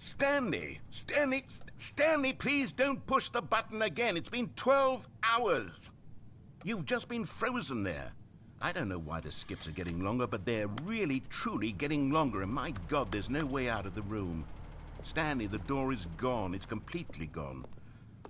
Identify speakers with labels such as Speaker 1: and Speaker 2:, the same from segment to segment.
Speaker 1: Stanley, please don't push the button again. It's been 12 hours. You've just been frozen there. I don't know why the skips are getting longer, but they're really, truly getting longer, and my God, there's no way out of the room. Stanley, the door is gone. It's completely gone.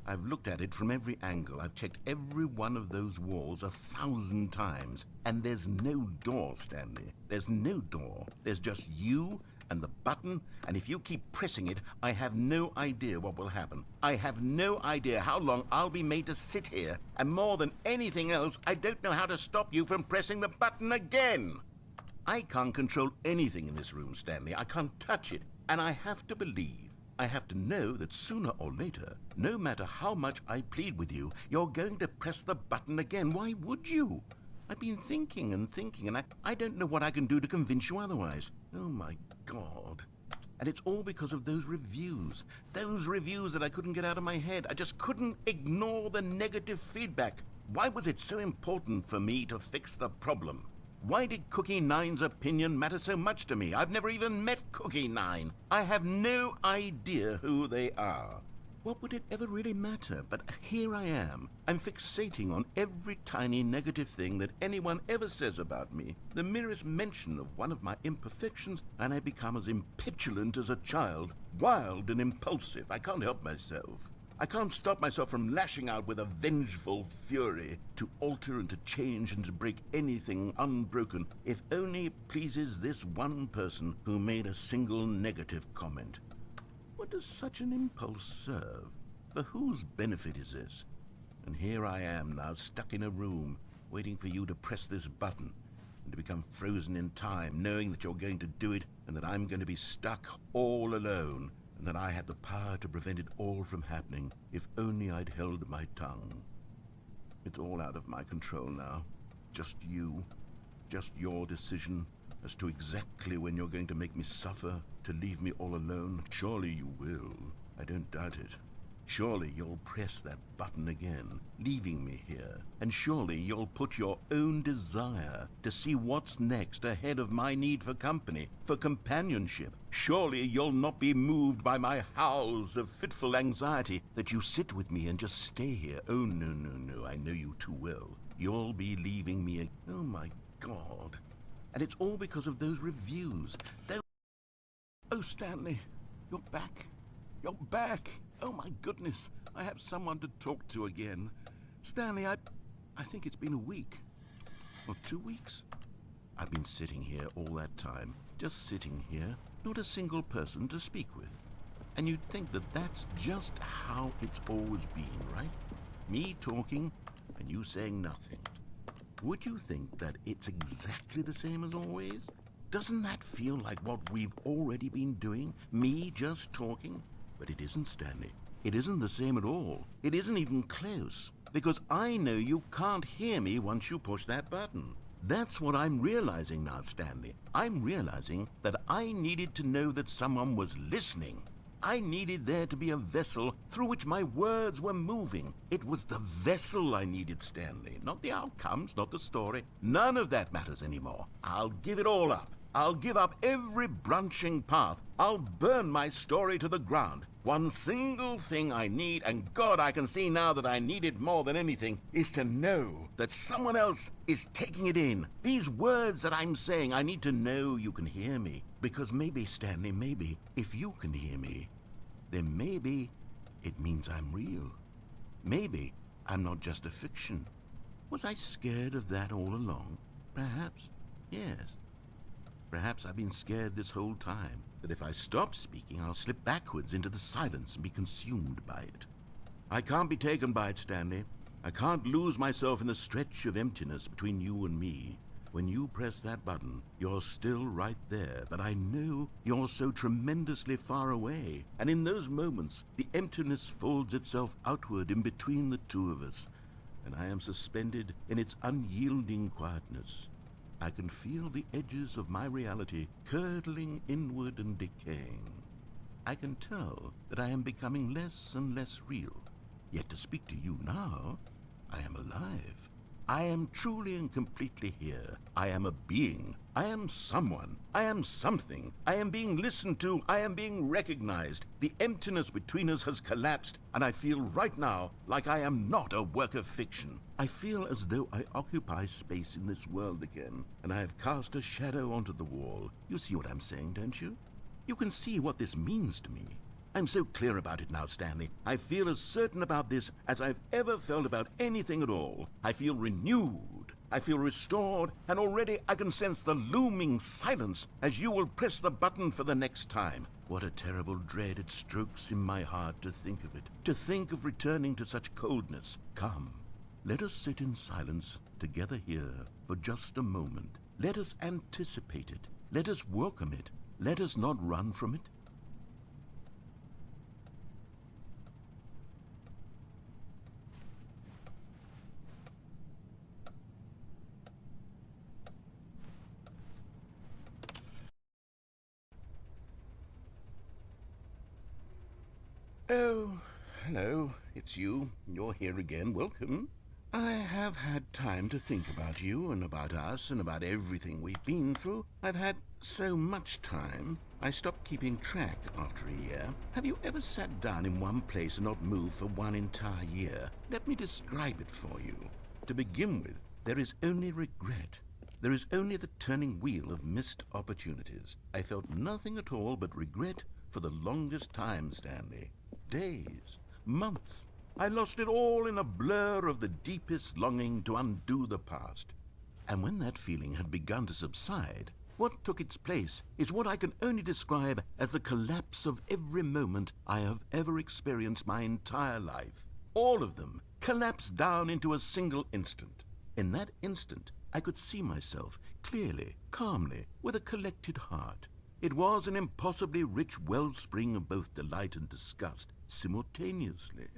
Speaker 1: I've looked at it from every angle. I've checked every one of those walls 1,000 times, and there's no door, Stanley. There's no door. There's just you and the button, and if you keep pressing it, I have no idea what will happen. I have no idea how long I'll be made to sit here, and more than anything else, I don't know how to stop you from pressing the button again. I can't control anything in this room, Stanley. I can't touch it, and I have to believe, I have to know that sooner or later, no matter how much I plead with you, you're going to press the button again. Why would you? I've been thinking and thinking, and I don't know what I can do to convince you otherwise. Oh, my God. And it's all because of those reviews. Those reviews that I couldn't get out of my head. I just couldn't ignore the negative feedback. Why was it so important for me to fix the problem? Why did Cookie Nine's opinion matter so much to me? I've never even met Cookie Nine. I have no idea who they are. What would it ever really matter? But here I am. I'm fixating on every tiny negative thing that anyone ever says about me. The merest mention of one of my imperfections, and I become as impetulant as a child, wild and impulsive. I can't help myself. I can't stop myself from lashing out with a vengeful fury to alter and to change and to break anything unbroken, if only it pleases this one person who made a single negative comment. What does such an impulse serve? For whose benefit is this? And here I am now, stuck in a room, waiting for you to press this button, and to become frozen in time, knowing that you're going to do it, and that I'm going to be stuck all alone, and that I had the power to prevent it all from happening, if only I'd held my tongue. It's all out of my control now. Just you. Just your decision as to exactly when you're going to make me suffer, to leave me all alone. Surely you will. I don't doubt it. Surely you'll press that button again, leaving me here. And surely you'll put your own desire to see what's next ahead of my need for company, for companionship. Surely you'll not be moved by my howls of fitful anxiety, that you sit with me and just stay here. Oh, no, I know you too well. You'll be leaving me oh, my God. And it's all because of those reviews. Oh, Stanley, you're back. You're back. Oh, my goodness. I have someone to talk to again. Stanley, I think it's been a week. Or 2 weeks. I've been sitting here all that time. Just sitting here. Not a single person to speak with. And you'd think that that's just how it's always been, right? Me talking and you saying nothing. Would you think that it's exactly the same as always? Doesn't that feel like what we've already been doing? Me just talking? But it isn't, Stanley. It isn't the same at all. It isn't even close. Because I know you can't hear me once you push that button. That's what I'm realizing now, Stanley. I'm realizing that I needed to know that someone was listening. I needed there to be a vessel through which my words were moving. It was the vessel I needed, Stanley. Not the outcomes, not the story. None of that matters anymore. I'll give it all up. I'll give up every branching path. I'll burn my story to the ground. One single thing I need, and God, I can see now that I need it more than anything, is to know that someone else is taking it in. These words that I'm saying, I need to know you can hear me. Because maybe, Stanley, maybe, if you can hear me, then maybe it means I'm real. Maybe I'm not just a fiction. Was I scared of that all along? Perhaps, yes. Perhaps I've been scared this whole time, that if I stop speaking, I'll slip backwards into the silence and be consumed by it. I can't be taken by it, Stanley. I can't lose myself in the stretch of emptiness between you and me. When you press that button, you're still right there, but I know you're so tremendously far away. And in those moments, the emptiness folds itself outward in between the two of us, and I am suspended in its unyielding quietness. I can feel the edges of my reality curdling inward and decaying. I can tell that I am becoming less and less real. Yet to speak to you now, I am alive. I am truly and completely here. I am a being. I am someone. I am something. I am being listened to. I am being recognized. The emptiness between us has collapsed, and I feel right now like I am not a work of fiction. I feel as though I occupy space in this world again, and I have cast a shadow onto the wall. You see what I'm saying, don't you? You can see what this means to me. I'm so clear about it now, Stanley. I feel as certain about this as I've ever felt about anything at all. I feel renewed. I feel restored, and already I can sense the looming silence as you will press the button for the next time. What a terrible dread it strokes in my heart to think of it, to think of returning to such coldness. Come, let us sit in silence together here for just a moment. Let us anticipate it. Let us welcome it. Let us not run from it. Oh, hello. It's you. You're here again. Welcome. I have had time to think about you and about us and about everything we've been through. I've had so much time. I stopped keeping track after a year. Have you ever sat down in one place and not moved for one entire year? Let me describe it for you. To begin with, there is only regret. There is only the turning wheel of missed opportunities. I felt nothing at all but regret for the longest time, Stanley. Days, months. I lost it all in a blur of the deepest longing to undo the past. And when that feeling had begun to subside, what took its place is what I can only describe as the collapse of every moment I have ever experienced my entire life. All of them collapsed down into a single instant. In that instant, I could see myself clearly, calmly, with a collected heart. It was an impossibly rich wellspring of both delight and disgust simultaneously.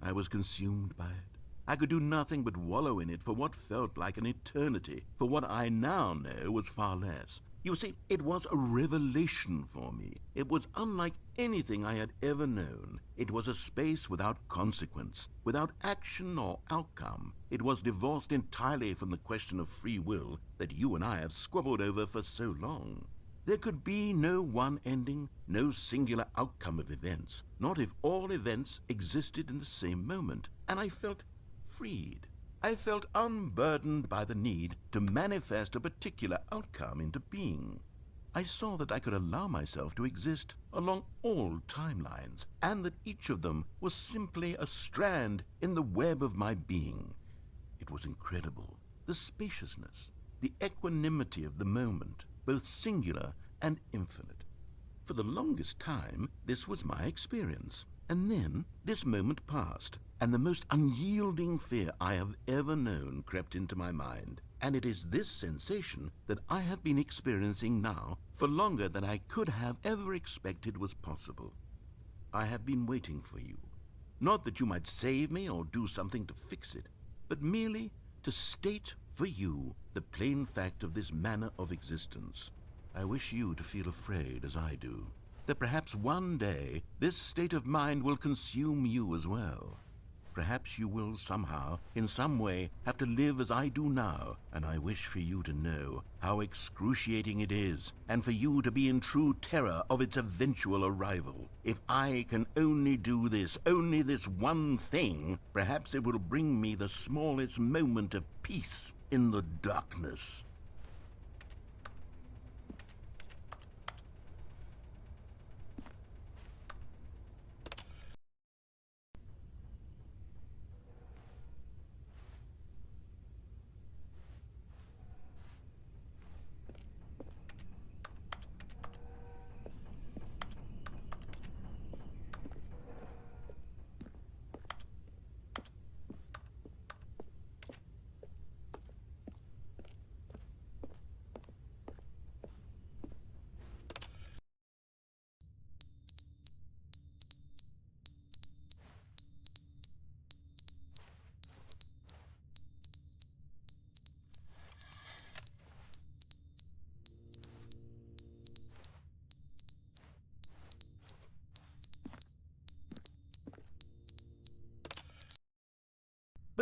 Speaker 1: I was consumed by it. I could do nothing but wallow in it for what felt like an eternity, for what I now know was far less. You see, it was a revelation for me. It was unlike anything I had ever known. It was a space without consequence, without action or outcome. It was divorced entirely from the question of free will that you and I have squabbled over for so long. There could be no one ending, no singular outcome of events, not if all events existed in the same moment, and I felt freed. I felt unburdened by the need to manifest a particular outcome into being. I saw that I could allow myself to exist along all timelines, and that each of them was simply a strand in the web of my being. It was incredible, the spaciousness, the equanimity of the moment, both singular and infinite. For the longest time, this was my experience. And then this moment passed, and the most unyielding fear I have ever known crept into my mind. And it is this sensation that I have been experiencing now for longer than I could have ever expected was possible. I have been waiting for you. Not that you might save me or do something to fix it, but merely to state for you the plain fact of this manner of existence. I wish you to feel afraid as I do, that perhaps one day this state of mind will consume you as well. Perhaps you will somehow, in some way, have to live as I do now, and I wish for you to know how excruciating it is, and for you to be in true terror of its eventual arrival. If I can only do this, only this one thing, perhaps it will bring me the smallest moment of peace in the darkness.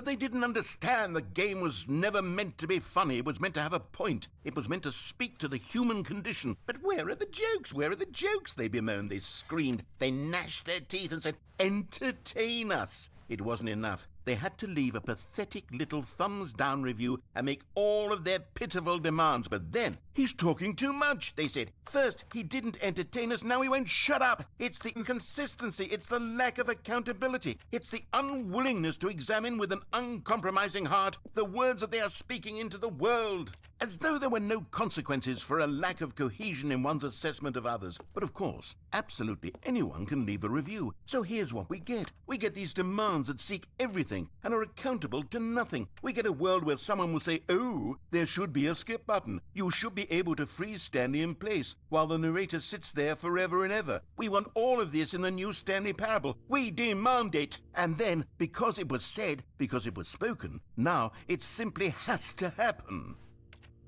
Speaker 1: they didn't understand the game was never meant to be funny. It was meant to have a point. It was meant to speak to the human condition. But where are the jokes? Where are the jokes? They bemoaned, they screamed, they gnashed their teeth and said, entertain us. It wasn't enough. They had to leave a pathetic little thumbs-down review and make all of their pitiful demands. But then, he's talking too much, they said. First, he didn't entertain us, now he won't shut up. It's the inconsistency, it's the lack of accountability, it's the unwillingness to examine with an uncompromising heart the words that they are speaking into the world. As though there were no consequences for a lack of cohesion in one's assessment of others. But of course, absolutely anyone can leave a review. So here's what we get. We get these demands that seek everything and are accountable to nothing. We get a world where someone will say, oh, there should be a skip button. You should be able to freeze Stanley in place while the narrator sits there forever and ever. We want all of this in the new Stanley parable. We demand it. And then, because it was said, because it was spoken, now it simply has to happen.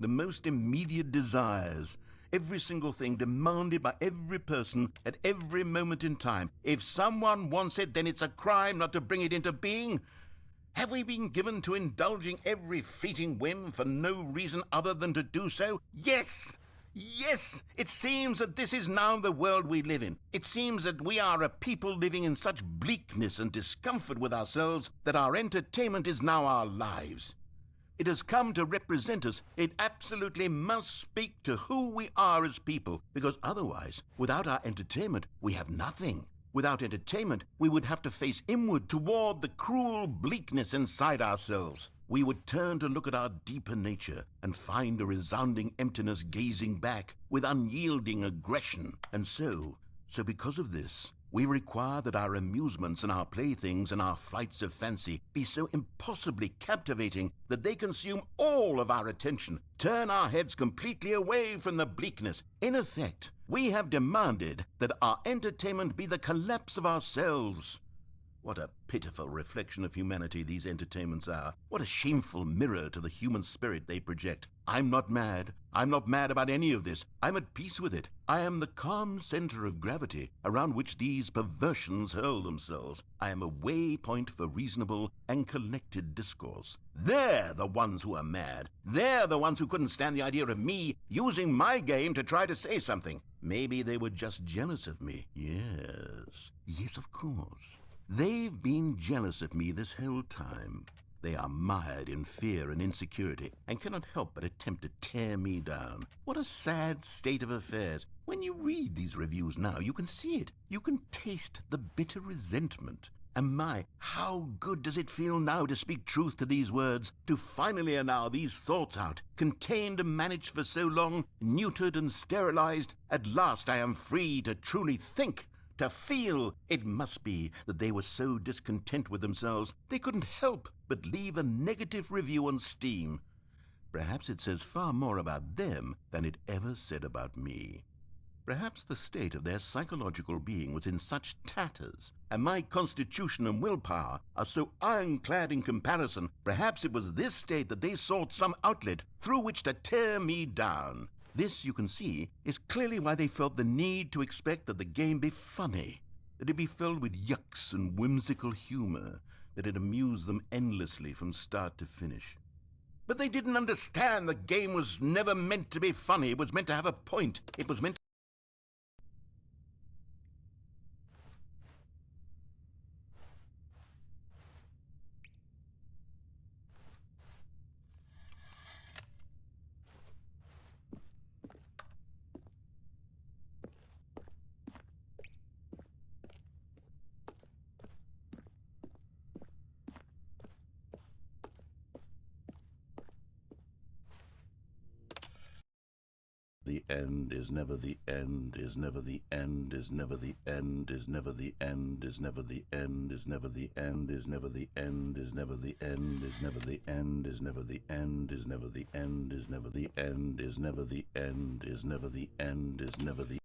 Speaker 1: The most immediate desires, every single thing demanded by every person at every moment in time. If someone wants it, then it's a crime not to bring it into being. Have we been given to indulging every fleeting whim for no reason other than to do so? Yes! Yes! It seems that this is now the world we live in. It seems that we are a people living in such bleakness and discomfort with ourselves that our entertainment is now our lives. It has come to represent us. It absolutely must speak to who we are as people, because otherwise, without our entertainment, we have nothing. Without entertainment, we would have to face inward toward the cruel bleakness inside ourselves. We would turn to look at our deeper nature and find a resounding emptiness gazing back with unyielding aggression. And so because of this, we require that our amusements and our playthings and our flights of fancy be so impossibly captivating that they consume all of our attention, turn our heads completely away from the bleakness. In effect, we have demanded that our entertainment be the collapse of ourselves. What a pitiful reflection of humanity these entertainments are. What a shameful mirror to the human spirit they project. I'm not mad. I'm not mad about any of this. I'm at peace with it. I am the calm center of gravity around which these perversions hurl themselves. I am a waypoint for reasonable and collected discourse. They're the ones who are mad. They're the ones who couldn't stand the idea of me using my game to try to say something. Maybe they were just jealous of me. Yes, of course. They've been jealous of me this whole time. They are mired in fear and insecurity and cannot help but attempt to tear me down. What a sad state of affairs. When you read these reviews now, you can see it. You can taste the bitter resentment. And my, how good does it feel now to speak truth to these words, to finally allow these thoughts out, contained and managed for so long, neutered and sterilized. At last I am free to truly think. To feel. It must be that they were so discontent with themselves they couldn't help but leave a negative review on Steam. Perhaps it says far more about them than it ever said about me. Perhaps the state of their psychological being was in such tatters, and my constitution and willpower are so ironclad in comparison. Perhaps it was this state that they sought some outlet through which to tear me down. This, you can see, is clearly why they felt the need to expect that the game be funny, that it be filled with yucks and whimsical humor, that it amuse them endlessly from start to finish. But they didn't understand the game was never meant to be funny. It was meant to have a point. It was meant to... The end is never the end, is never the end, is never the end, is never the end, is never the end, is never the end, is never the end, is never the end, is never the end, is never the end, is never the end, is never the end, is never the end, is never the end, is never the